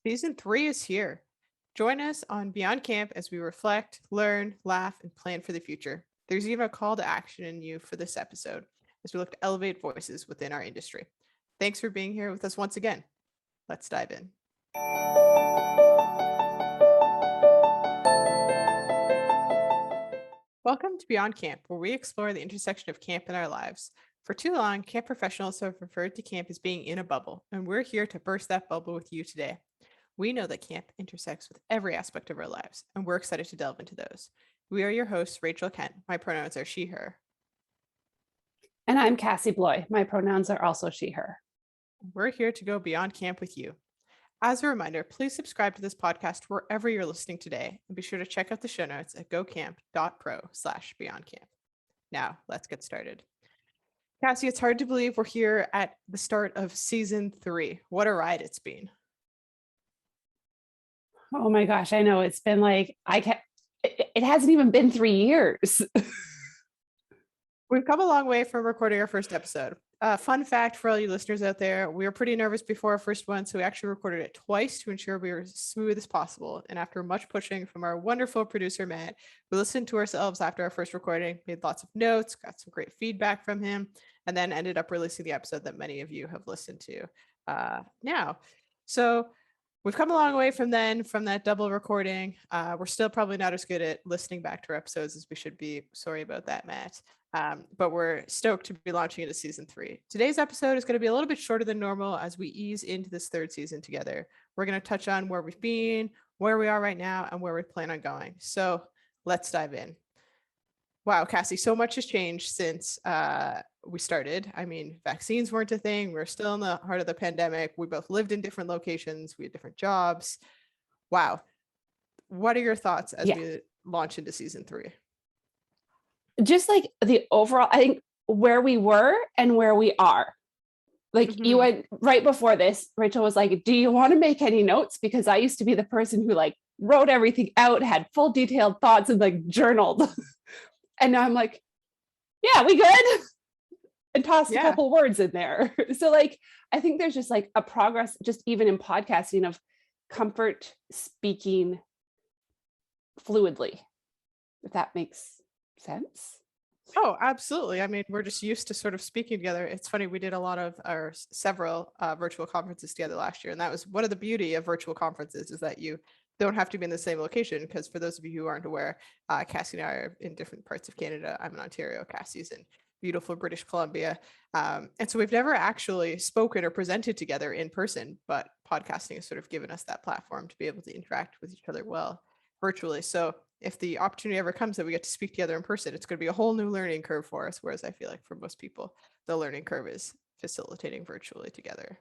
Season 3 is here. Join us on Beyond Camp as we reflect, learn, laugh, and plan for the future. There's even a call to action in you for this episode as we look to elevate voices within our industry. Thanks for being here with us once again. Let's dive in. Welcome to Beyond Camp, where we explore the intersection of camp in our lives. For too long, camp professionals have referred to camp as being in a bubble, and we're here to burst that bubble with you today. We know that camp intersects with every aspect of our lives, and we're excited to delve into those. We are your hosts, Rachel Kent. My pronouns are she, her. And I'm Cassie Bloy. My pronouns are also she, her. We're here to go beyond camp with you. As a reminder, please subscribe to this podcast wherever you're listening today, and be sure to check out the show notes at gocamp.pro/beyondcamp. Now, let's get started. Cassie, it's hard to believe we're here at the start of season 3. What a ride it's been. Oh my gosh, I know. It's been like, it hasn't even been 3 years. We've come a long way from recording our first episode. Fun fact for all you listeners out there, we were pretty nervous before our first one, so we actually recorded it twice to ensure we were as smooth as possible. And after much pushing from our wonderful producer, Matt, we listened to ourselves after our first recording, made lots of notes, got some great feedback from him, and then ended up releasing the episode that many of you have listened to now. So we've come a long way from that double recording. We're still probably not as good at listening back to our episodes as we should be. Sorry about that, Matt. But we're stoked to be launching into season 3. Today's episode is going to be a little bit shorter than normal as we ease into this third season together. We're going to touch on where we've been, where we are right now, and where we plan on going. So let's dive in. Wow, Cassie, so much has changed since we started. I mean, vaccines weren't a thing. We're still in the heart of the pandemic. We both lived in different locations. We had different jobs. Wow. What are your thoughts as we launch into season 3? Just like the overall, I think where we were and where we are. Like you went right before this, Rachel was like, do you want to make any notes? Because I used to be the person who like wrote everything out, had full detailed thoughts and like journaled. And now I'm like, yeah, we good? And tossed a couple words in there. So like, I think there's just like a progress, just even in podcasting, of comfort speaking fluidly, if that makes sense. Oh, absolutely. I mean, we're just used to sort of speaking together. It's funny, we did a lot of our several virtual conferences together last year. And that was one of the beauty of virtual conferences, is that you don't have to be in the same location. Because for those of you who aren't aware, Cassie and I are in different parts of Canada. I'm in Ontario, Cassie's in beautiful British Columbia. And so we've never actually spoken or presented together in person, but podcasting has sort of given us that platform to be able to interact with each other well virtually. So if the opportunity ever comes that we get to speak together in person, it's going to be a whole new learning curve for us. Whereas I feel like for most people, the learning curve is facilitating virtually together.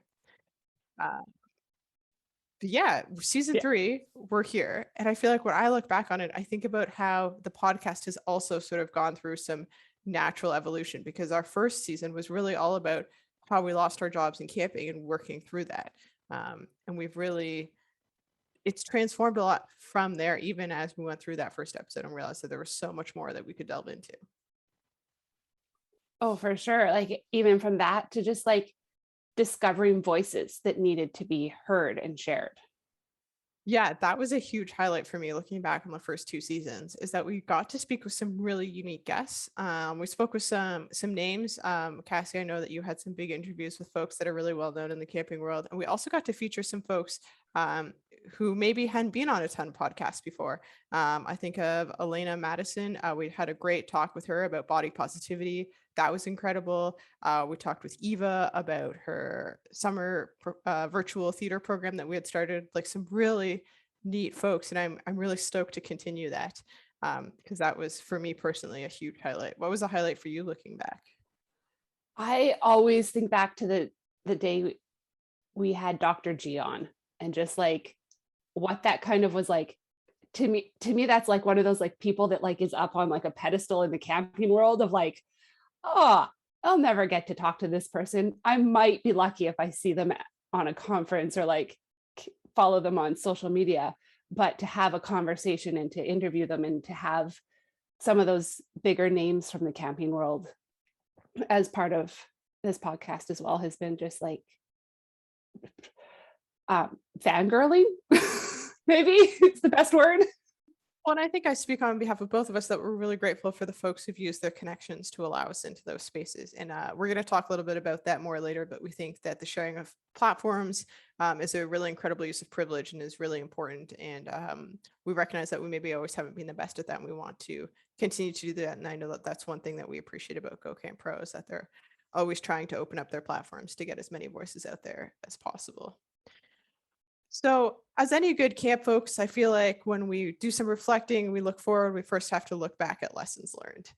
But yeah, season 3, we're here. And I feel like when I look back on it, I think about how the podcast has also sort of gone through some natural evolution, because our first season was really all about how we lost our jobs in camping and working through that. And we've really, it's transformed a lot from there, even as we went through that first episode and realized that there was so much more that we could delve into. Oh, for sure. Like even from that to just like discovering voices that needed to be heard and shared. Yeah, that was a huge highlight for me looking back on the first 2 seasons, is that we got to speak with some really unique guests. We spoke with some names. Cassie, I know that you had some big interviews with folks that are really well known in the camping world. And we also got to feature some folks who maybe hadn't been on a ton of podcasts before. I think of Elena Madison. We had a great talk with her about body positivity. That was incredible. We talked with Eva about her summer virtual theater program that we had started. Like some really neat folks, and I'm really stoked to continue that, because that was, for me personally, a huge highlight. What was a highlight for you looking back? I always think back to the day we had Dr. G on, and just like what that kind of was like. To me, that's like one of those like people that like is up on like a pedestal in the camping world of like, oh, I'll never get to talk to this person. I might be lucky if I see them on a conference or like follow them on social media, but to have a conversation and to interview them and to have some of those bigger names from the camping world as part of this podcast as well has been just like fangirling. Maybe it's the best word. Well, and I think I speak on behalf of both of us that we're really grateful for the folks who've used their connections to allow us into those spaces. And we're going to talk a little bit about that more later, but we think that the sharing of platforms is a really incredible use of privilege and is really important. And we recognize that we maybe always haven't been the best at that. And we want to continue to do that. And I know that that's one thing that we appreciate about Go Camp Pro is that they're always trying to open up their platforms to get as many voices out there as possible. So, as any good camp folks, I feel like when we do some reflecting, we look forward, we first have to look back at lessons learned.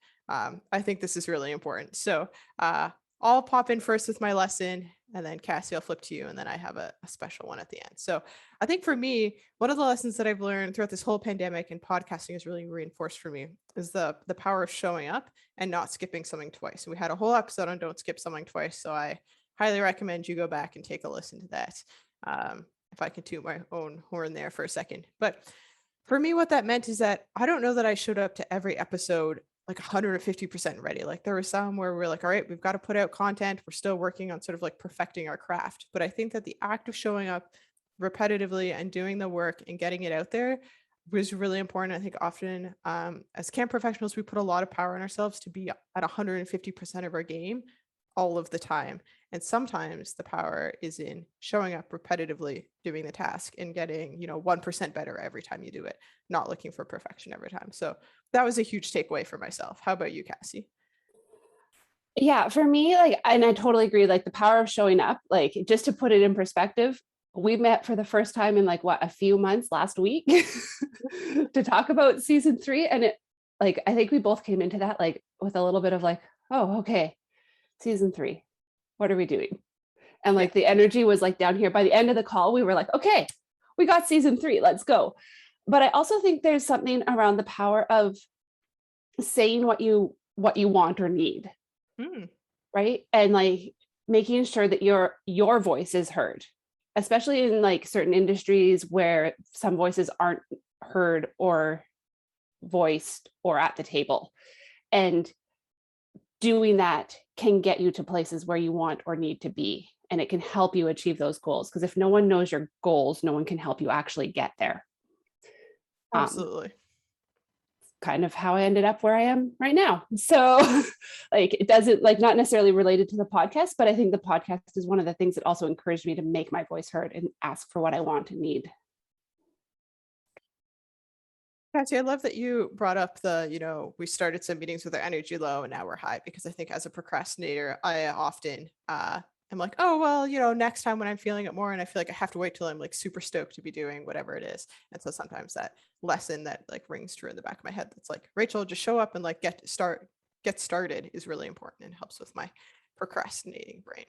I think this is really important. So, I'll pop in first with my lesson, and then Cassie, I'll flip to you, and then I have a special one at the end. So, I think for me, one of the lessons that I've learned throughout this whole pandemic and podcasting is really reinforced for me is the power of showing up and not skipping something twice. We had a whole episode on don't skip something twice, so I highly recommend you go back and take a listen to that. If I can toot my own horn there for a second. But for me, what that meant is that I don't know that I showed up to every episode like 150% ready. Like there was some where we're like, all right, we've got to put out content. We're still working on sort of like perfecting our craft. But I think that the act of showing up repetitively and doing the work and getting it out there was really important. I think often as camp professionals, we put a lot of power in ourselves to be at 150% of our game all of the time. And sometimes the power is in showing up repetitively, doing the task and getting, 1% better every time you do it, not looking for perfection every time. So that was a huge takeaway for myself. How about you, Cassie? Yeah, for me, like, and I totally agree, like the power of showing up, like just to put it in perspective, we met for the first time in like a few months last week to talk about season 3. And it like, I think we both came into that like with a little bit of like, oh, okay, season 3, what are we doing? And like the energy was like down here. By the end of the call, we were like, okay, we got season 3, let's go. But I also think there's something around the power of saying what you want or need. Right. And like making sure that your voice is heard, especially in like certain industries where some voices aren't heard or voiced or at the table. And doing that can get you to places where you want or need to be. And it can help you achieve those goals. Because if no one knows your goals, no one can help you actually get there. Absolutely. Kind of how I ended up where I am right now. So like it doesn't like not necessarily related to the podcast, but I think the podcast is one of the things that also encouraged me to make my voice heard and ask for what I want and need. Cassie, I love that you brought up we started some meetings with our energy low and now we're high, because I think as a procrastinator, I often am like, oh, well, next time when I'm feeling it more, and I feel like I have to wait till I'm like super stoked to be doing whatever it is. And so sometimes that lesson that like rings true in the back of my head, that's like, Rachel, just show up and like get started is really important and helps with my procrastinating brain.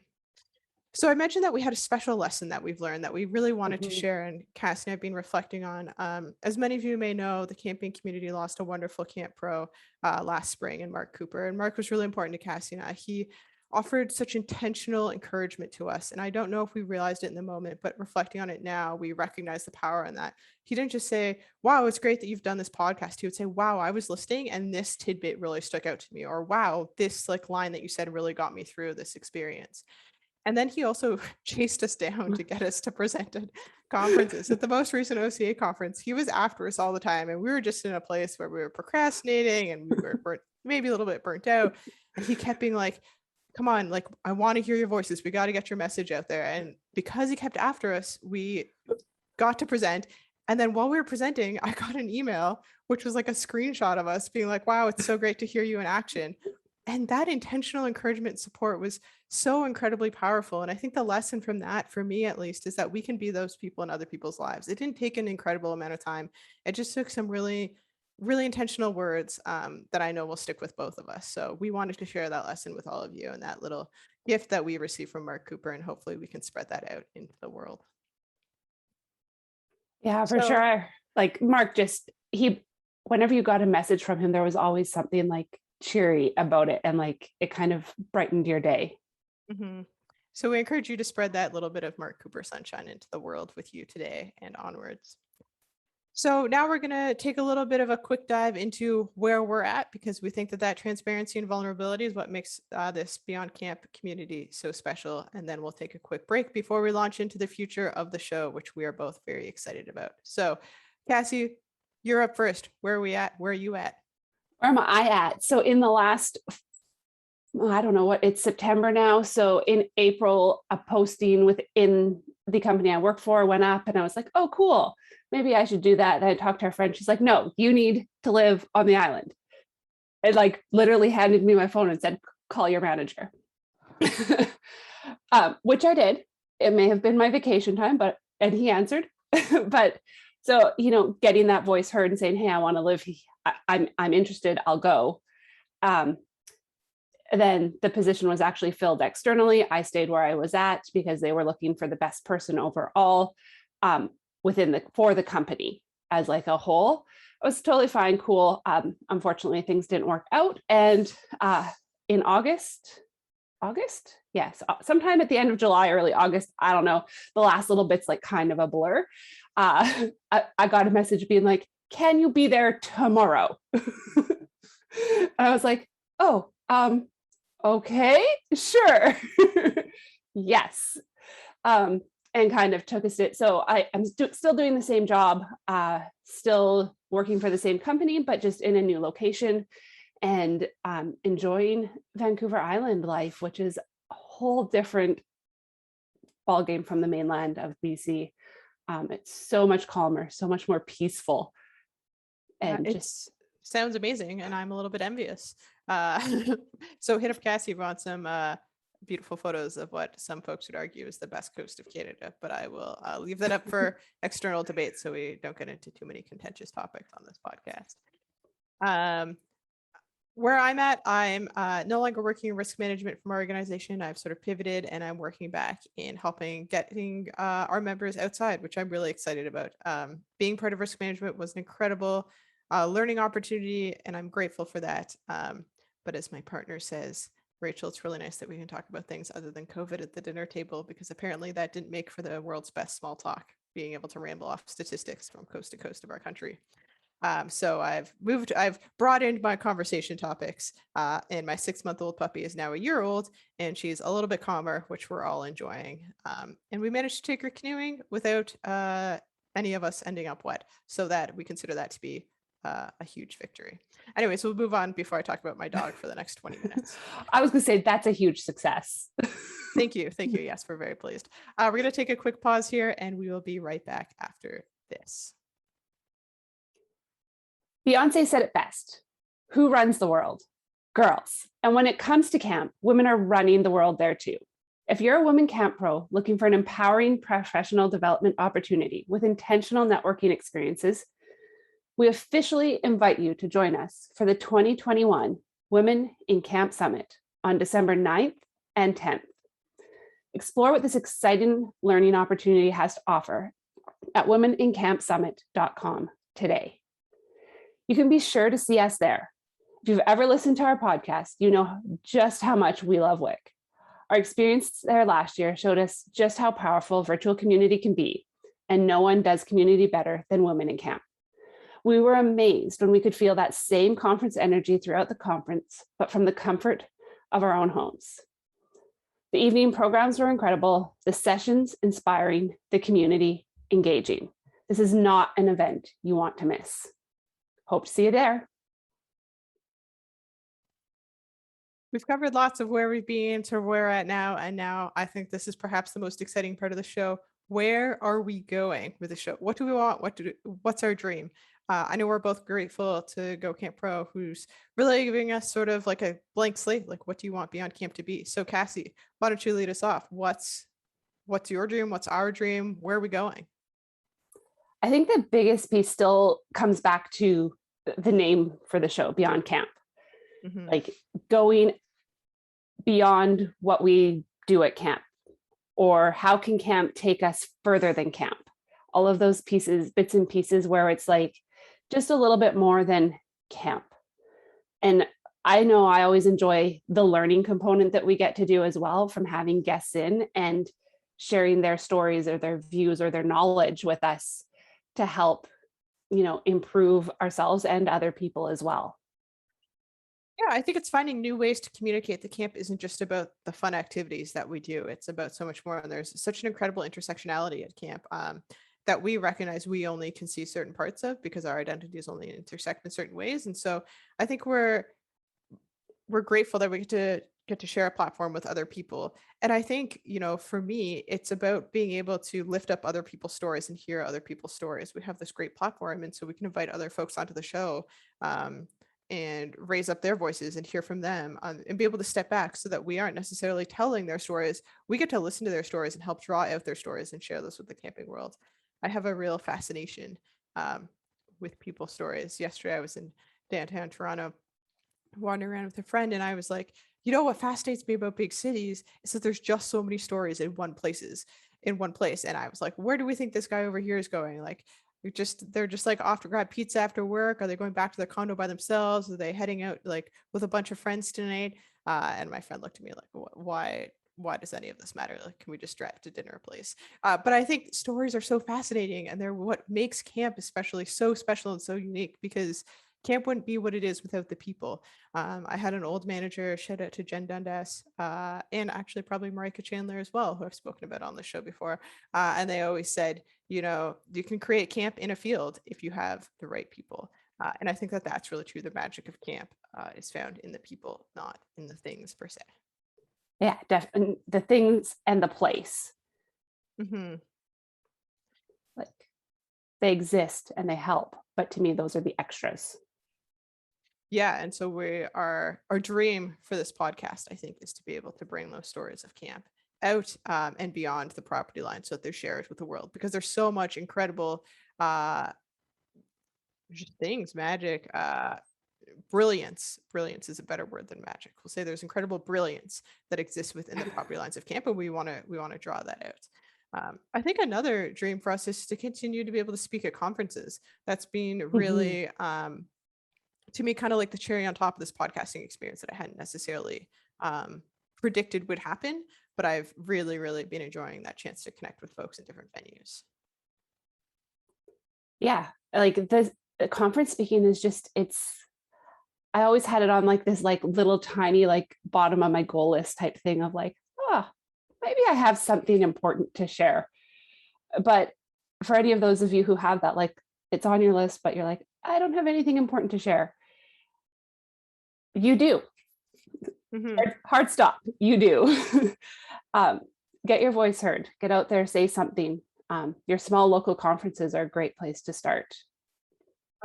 So I mentioned that we had a special lesson that we've learned that we really wanted to share, and Cassie and I've been reflecting on. As many of you may know, the camping community lost a wonderful camp pro last spring in Marc Cooper, and Marc was really important to Cassie and I. He offered such intentional encouragement to us, and I don't know if we realized it in the moment, but reflecting on it now, we recognize the power in that. He didn't just say, wow, it's great that you've done this podcast. He would say, wow, I was listening and this tidbit really stuck out to me, or wow, this like line that you said really got me through this experience. And then he also chased us down to get us to present at conferences. At the most recent OCA conference, he was after us all the time. And we were just in a place where we were procrastinating and we were maybe a little bit burnt out. And he kept being like, come on, like, I want to hear your voices. We got to get your message out there. And because he kept after us, we got to present. And then while we were presenting, I got an email, which was like a screenshot of us being like, wow, it's so great to hear you in action. And that intentional encouragement and support was so incredibly powerful. And I think the lesson from that, for me at least, is that we can be those people in other people's lives. It didn't take an incredible amount of time. It just took some really, really intentional words that I know will stick with both of us. So we wanted to share that lesson with all of you and that little gift that we received from Marc Cooper. And hopefully we can spread that out into the world. Yeah, for sure. Like Marc whenever you got a message from him, there was always something like cheery about it, and like it kind of brightened your day. So we encourage you to spread that little bit of Marc Cooper sunshine into the world with you today and onwards. So now we're going to take a little bit of a quick dive into where we're at, because we think that transparency and vulnerability is what makes this Beyond Camp community so special. And then we'll take a quick break before we launch into the future of the show, which we are both very excited about. So Cassie, you're up first. Where are we at? Where are you at? Where am I at? So in the last, I don't know what, it's September now. So in April, a posting within the company I work for went up, and I was like, oh, cool. Maybe I should do that. And I talked to our friend. She's like, no, you need to live on the island. It like literally handed me my phone and said, call your manager, which I did. It may have been my vacation time, and he answered. But so, getting that voice heard and saying, hey, I want to live. I'm interested. I'll go. Then the position was actually filled externally. I stayed where I was at because they were looking for the best person overall for the company as like a whole. It was totally fine, cool. Unfortunately, things didn't work out. And in August, yes, sometime at the end of July, early August, I don't know, the last little bit's like kind of a blur. I got a message being like, can you be there tomorrow? And I was like, oh, okay, sure. Yes. And kind of took a sit. So I'm still doing the same job, still working for the same company, but just in a new location, and enjoying Vancouver Island life, which is a whole different ballgame from the mainland of BC. It's so much calmer, so much more peaceful. And just sounds amazing. And I'm a little bit envious. So hit up Cassie if you want some beautiful photos of what some folks would argue is the best coast of Canada, but I will leave that up for external debate so we don't get into too many contentious topics on this podcast. Where I'm at, I'm no longer working in risk management from our organization. I've sort of pivoted, and I'm working back in getting our members outside, which I'm really excited about. Being part of risk management was an incredible learning opportunity, and I'm grateful for that. But as my partner says, Rachel, it's really nice that we can talk about things other than COVID at the dinner table, because apparently that didn't make for the world's best small talk, being able to ramble off statistics from coast to coast of our country. So I've brought in my conversation topics, and my 6-month-old puppy is now a year old, and she's a little bit calmer, which we're all enjoying. And we managed to take her canoeing without any of us ending up wet, so that we consider that to be a huge victory. Anyway, so we'll move on before I talk about my dog for the next 20 minutes. I was going to say that's a huge success. Thank you. Yes, we're very pleased. We're going to take a quick pause here, and we will be right back after this. Beyonce said it best. Who runs the world? Girls. And when it comes to camp, women are running the world there too. If you're a woman camp pro looking for an empowering professional development opportunity with intentional networking experiences, we officially invite you to join us for the 2021 Women in Camp Summit on December 9th and 10th. Explore what this exciting learning opportunity has to offer at womenincampsummit.com today. You can be sure to see us there. If you've ever listened to our podcast, you know just how much we love WIC. Our experience there last year showed us just how powerful virtual community can be, and no one does community better than Women in Camp. We were amazed when we could feel that same conference energy throughout the conference, but from the comfort of our own homes. The evening programs were incredible, the sessions inspiring, the community engaging. This is not an event you want to miss. Hope to see you there. We've covered lots of where we've been to where we're at now, and now I think this is perhaps the most exciting part of the show. Where are we going with the show? What do we want? What's our dream? I know we're both grateful to Go Camp Pro, who's really giving us sort of like a blank slate. Like, what do you want Beyond Camp to be? So Cassie, why don't you lead us off? What's your dream? What's our dream? Where are we going? I think the biggest piece still comes back to the name for the show, Beyond Camp. Mm-hmm. Like going beyond what we do at camp, or how can camp take us further than camp? All of those pieces, bits and pieces where it's like just a little bit more than camp. And I know I always enjoy the learning component that we get to do as well, from having guests in and sharing their stories or their views or their knowledge with us to help improve ourselves and other people as well. Yeah, I think it's finding new ways to communicate. The camp isn't just about the fun activities that we do. It's about so much more. And there's such an incredible intersectionality at camp that we recognize we only can see certain parts of because our identities only intersect in certain ways. And so I think we're grateful that we get to share a platform with other people. And I think, for me, it's about being able to lift up other people's stories and hear other people's stories. We have this great platform, and so we can invite other folks onto the show, um, and raise up their voices and hear from them, and be able to step back so that we aren't necessarily telling their stories. We get to listen to their stories and help draw out their stories and share those with the camping world. I have a real fascination with people's stories. Yesterday, I was in downtown Toronto wandering around with a friend, and I was like, what fascinates me about big cities is that there's just so many stories in one place. And I was like, where do we think this guy over here is going? Like, they're just like off to grab pizza after work. Are they going back to their condo by themselves? Are they heading out like with a bunch of friends tonight? And my friend looked at me like, why does any of this matter? Like, can we just drive to dinner, please? But I think stories are so fascinating, and they're what makes camp especially so special and so unique, because camp wouldn't be what it is without the people. I had an old manager, shout out to Jen Dundas, and actually probably Marika Chandler as well, who I've spoken about on the show before. And they always said, you can create camp in a field if you have the right people. And I think that that's really true. The magic of camp is found in the people, not in the things per se. Yeah, definitely the things and the place. Mm-hmm. Like, they exist and they help, but to me, those are the extras. Yeah, and so our dream for this podcast, I think, is to be able to bring those stories of camp out, and beyond the property line, so that they're shared with the world, because there's so much incredible uh, just things, magic, brilliance. Brilliance is a better word than magic. We'll say there's incredible brilliance that exists within the property lines of camp, and we want to draw that out. I think another dream for us is to continue to be able to speak at conferences. That's been Mhm. really, to me, kind of like the cherry on top of this podcasting experience that I hadn't necessarily predicted would happen, but I've really, really been enjoying that chance to connect with folks in different venues. Yeah, like the conference speaking is just, I always had it on like this like little tiny like bottom of my goal list type thing of like, oh, maybe I have something important to share. But for any of those of you who have that, like it's on your list, but you're like, I don't have anything important to share. You do. Hmm. Hard stop. You do. um, get your voice heard. Get out there, say something. Your small local conferences are a great place to start.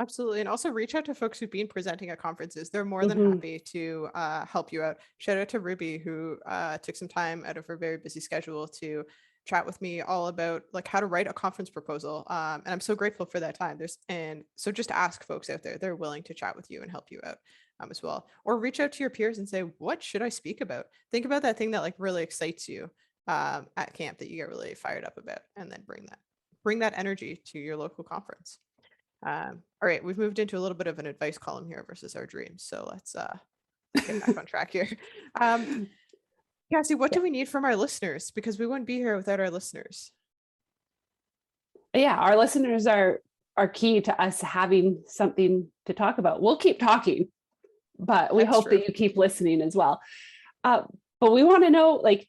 Absolutely. And also reach out to folks who've been presenting at conferences. They're more than Mhm. happy to help you out. Shout out to Ruby, who took some time out of her very busy schedule to chat with me all about like how to write a conference proposal. And I'm so grateful for that time. And so just ask folks out there. They're willing to chat with you and help you out as well. Or reach out to your peers and say, what should I speak about? Think about that thing that like really excites you at camp that you get really fired up about, and then bring that energy to your local conference. All right, we've moved into a little bit of an advice column here versus our dreams. So let's get back on track here. Um, Cassie, what Yeah. do we need from our listeners? Because we wouldn't be here without our listeners. Yeah, our listeners are key to us having something to talk about. We'll keep talking, but we That's hope true. that you keep listening as well. Uh, but we want to know, like,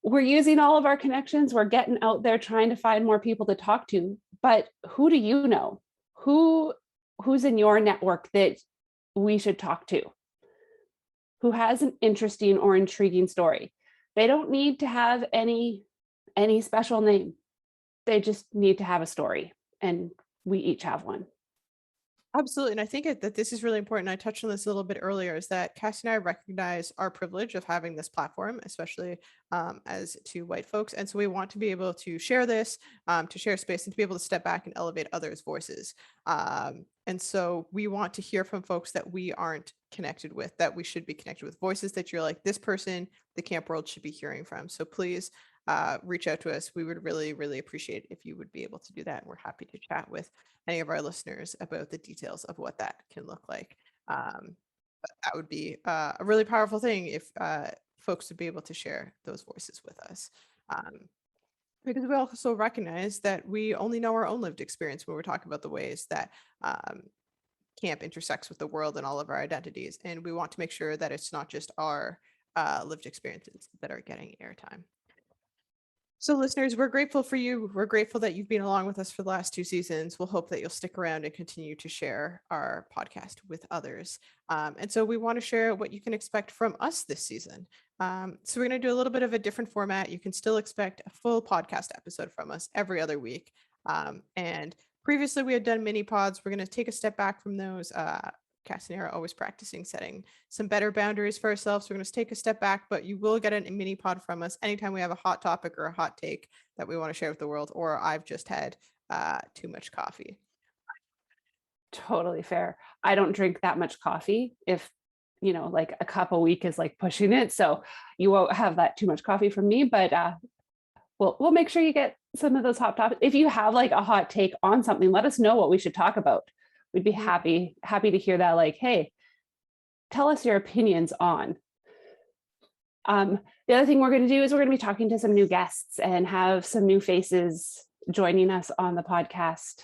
we're using all of our connections. We're getting out there trying to find more people to talk to. But who do you know? Who's in your network that we should talk to? Who has an interesting or intriguing story? They don't need to have any special name. They just need to have a story, and we each have one. Absolutely. And I think that this is really important. I touched on this a little bit earlier, is that Cassie and I recognize our privilege of having this platform, especially as two white folks. And so we want to be able to share this, to share space, and to be able to step back and elevate others' voices. And so we want to hear from folks that we aren't connected with, that we should be connected with, voices that you're like, this person, the camp world should be hearing from. So please reach out to us. We would really, really appreciate if you would be able to do that. And we're happy to chat with any of our listeners about the details of what that can look like. But that would be a really powerful thing if folks would be able to share those voices with us. Um, Because we also recognize that we only know our own lived experience when we're talking about the ways that um, camp intersects with the world and all of our identities. And we want to make sure that it's not just our lived experiences that are getting airtime. So, listeners, we're grateful for you. We're grateful that you've been along with us for the last 2 seasons. We'll hope that you'll stick around and continue to share our podcast with others. And so, we want to share what you can expect from us this season. So, we're going to do a little bit of a different format. You can still expect a full podcast episode from us every other week. And previously, we had done mini pods. We're going to take a step back from those. Cass and I are always practicing setting some better boundaries for ourselves. So we're going to take a step back, but you will get a mini pod from us anytime we have a hot topic or a hot take that we want to share with the world, or I've just had too much coffee. Totally fair. I don't drink that much coffee. If, like a cup a week is like pushing it. So you won't have that too much coffee from me, but we'll make sure you get some of those hot topics. If you have like a hot take on something, let us know what we should talk about. We'd be happy to hear that. Like, hey, tell us your opinions on. The other thing we're going to do is we're going to be talking to some new guests and have some new faces joining us on the podcast,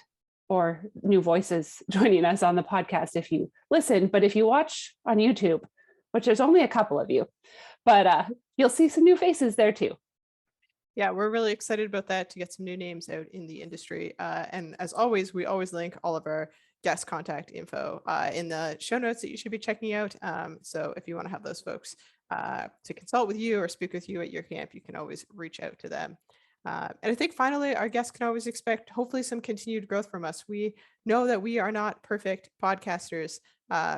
or new voices joining us on the podcast if you listen. But if you watch on YouTube, which there's only a couple of you, but you'll see some new faces there too. Yeah, we're really excited about that, to get some new names out in the industry. And as always, we always link all of our guest contact info in the show notes that you should be checking out. So if you want to have those folks to consult with you or speak with you at your camp, you can always reach out to them. And I think finally, our guests can always expect hopefully some continued growth from us. We know that we are not perfect podcasters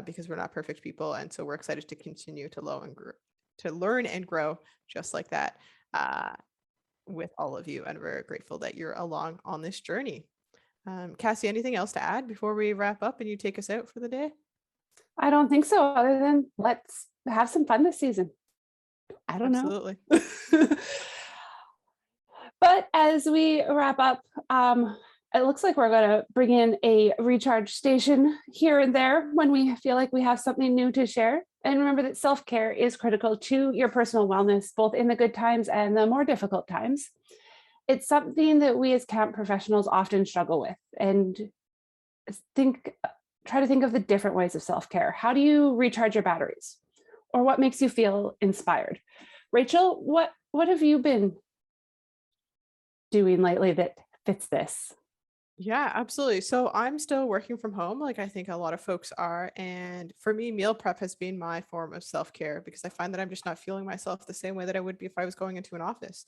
because we're not perfect people. And so we're excited to continue to learn and grow just like that. With all of you, and we're grateful that you're along on this journey. Cassie, anything else to add before we wrap up and you take us out for the day? I don't think so, other than let's have some fun this season. I don't Absolutely. know. But as we wrap up, it looks like we're going to bring in a recharge station here and there when we feel like we have something new to share. And remember that self-care is critical to your personal wellness, both in the good times and the more difficult times. It's something that we as camp professionals often struggle with, and try to think of the different ways of self-care. How do you recharge your batteries? Or what makes you feel inspired? Rachel, what have you been doing lately that fits this? Yeah, absolutely. So I'm still working from home, like I think a lot of folks are. And for me, meal prep has been my form of self-care, because I find that I'm just not feeling myself the same way that I would be if I was going into an office.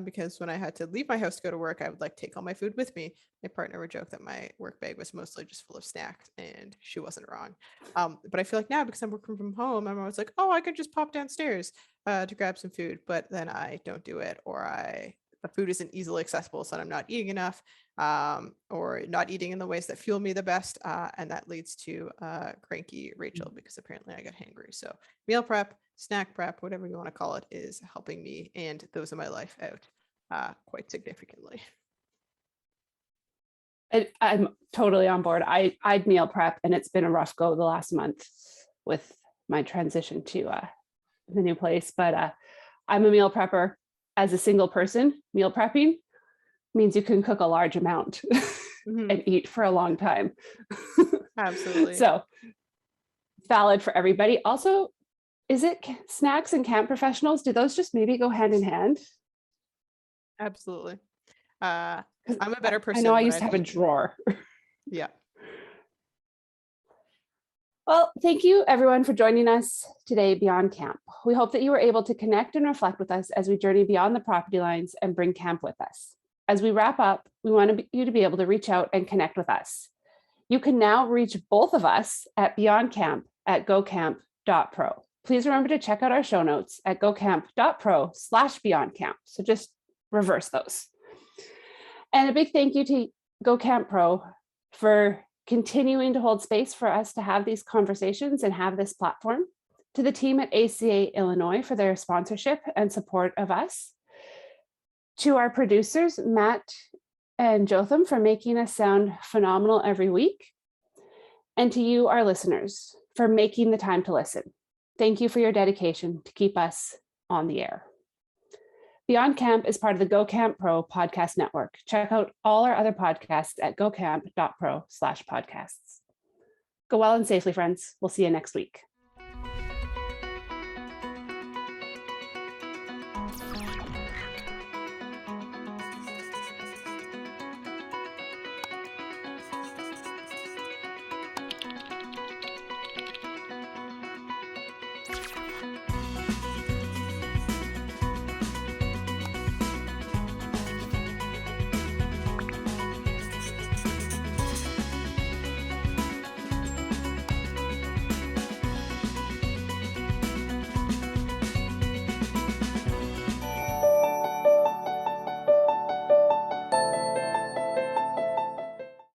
Because when I had to leave my house to go to work, I would like take all my food with me. My partner would joke that my work bag was mostly just full of snacks, and she wasn't wrong. But I feel like now, because I'm working from home, I'm always like, oh, I could just pop downstairs to grab some food, but then I don't do it, or the food isn't easily accessible, so I'm not eating enough, or not eating in the ways that fuel me the best. And that leads to cranky Rachel, because apparently I got hangry. So meal prep, snack prep, whatever you want to call it, is helping me and those in my life out quite significantly. I'm totally on board. I'd meal prep, and it's been a rough go the last month with my transition to the new place. But I'm a meal prepper. As a single person, meal prepping means you can cook a large amount and eat for a long time. Absolutely. So valid for everybody. Also, is it snacks and camp professionals? Do those just maybe go hand in hand? Absolutely. I'm a better person. I know I used to have a drawer. Yeah. Well, thank you everyone for joining us today beyond camp. We hope that you were able to connect and reflect with us as we journey beyond the property lines and bring camp with us. As we wrap up, we want you to be able to reach out and connect with us. You can now reach both of us at Beyond Camp at gocamp.pro. Please remember to check out our show notes at gocamp.pro/beyondcamp. So just reverse those. And a big thank you to Go Camp Pro for continuing to hold space for us to have these conversations and have this platform, to the team at ACA Illinois for their sponsorship and support of us, to our producers, Matt and Jotham, for making us sound phenomenal every week, and to you, our listeners, for making the time to listen. Thank you for your dedication to keep us on the air. Beyond Camp is part of the Go Camp Pro podcast network. Check out all our other podcasts at gocamp.pro/podcasts. Go well and safely, friends. We'll see you next week.